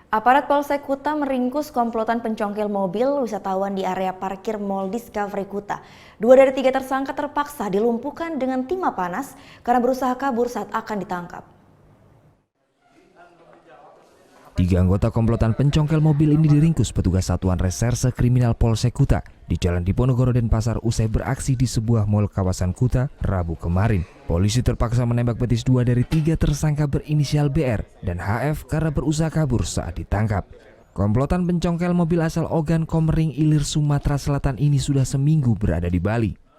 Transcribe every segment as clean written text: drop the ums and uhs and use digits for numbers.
Aparat Polsek Kuta meringkus komplotan pencongkel mobil wisatawan di area parkir Mall Discovery Kuta. 2 dari 3 tersangka terpaksa dilumpuhkan dengan timah panas karena berusaha kabur saat akan ditangkap. 3 anggota komplotan pencongkel mobil ini diringkus petugas Satuan Reserse Kriminal Polsek Kuta di Jalan Diponegoro Denpasar usai beraksi di sebuah mal kawasan Kuta Rabu kemarin. Polisi terpaksa menembak betis 2 dari 3 tersangka berinisial BR dan HF karena berusaha kabur saat ditangkap. Komplotan pencongkel mobil asal Ogan Komering Ilir Sumatera Selatan ini sudah seminggu berada di Bali.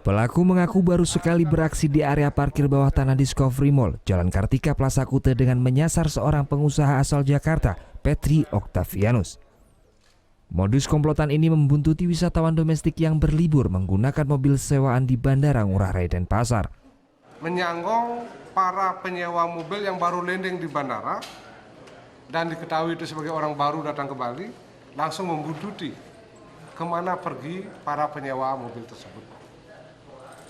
Pelaku mengaku baru sekali beraksi di area parkir bawah tanah Discovery Mall, Jalan Kartika Plaza Kuta dengan menyasar seorang pengusaha asal Jakarta, Petri Octavianus. Modus komplotan ini membuntuti wisatawan domestik yang berlibur menggunakan mobil sewaan di Bandara Ngurah Rai Denpasar. Menyanggong para penyewa mobil yang baru landing di bandara dan diketahui itu sebagai orang baru datang ke Bali, langsung membuntuti kemana pergi para penyewa mobil tersebut.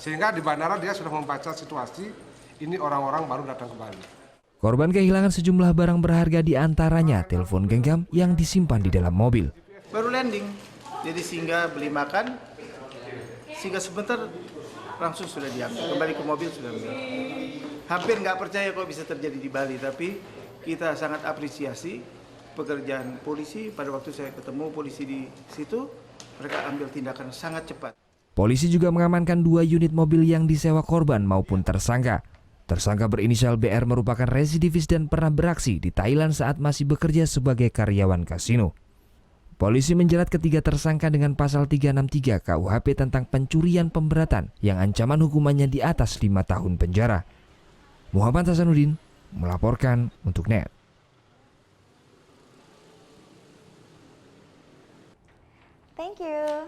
Sehingga di bandara dia sudah membaca situasi, ini orang-orang baru datang ke Bali. Korban kehilangan sejumlah barang berharga di antaranya telepon genggam yang disimpan di dalam mobil. Baru landing, jadi singgah beli makan, singgah sebentar langsung sudah diambil, kembali ke mobil sudah ambil. Hampir nggak percaya kok bisa terjadi di Bali, tapi kita sangat apresiasi pekerjaan polisi. Pada waktu saya ketemu polisi di situ, mereka ambil tindakan sangat cepat. Polisi juga mengamankan 2 unit mobil yang disewa korban maupun tersangka. Tersangka berinisial BR merupakan residivis dan pernah beraksi di Thailand saat masih bekerja sebagai karyawan kasino. Polisi menjerat ketiga tersangka dengan pasal 363 KUHP tentang pencurian pemberatan yang ancaman hukumannya di atas 5 tahun penjara. Muhammad Hasanuddin melaporkan untuk NET. Thank you.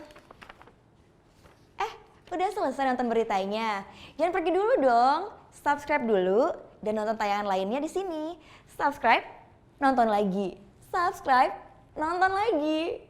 Udah selesai nonton beritanya? Jangan pergi dulu dong. Subscribe dulu dan nonton tayangan lainnya di sini. Subscribe, nonton lagi. Subscribe, nonton lagi.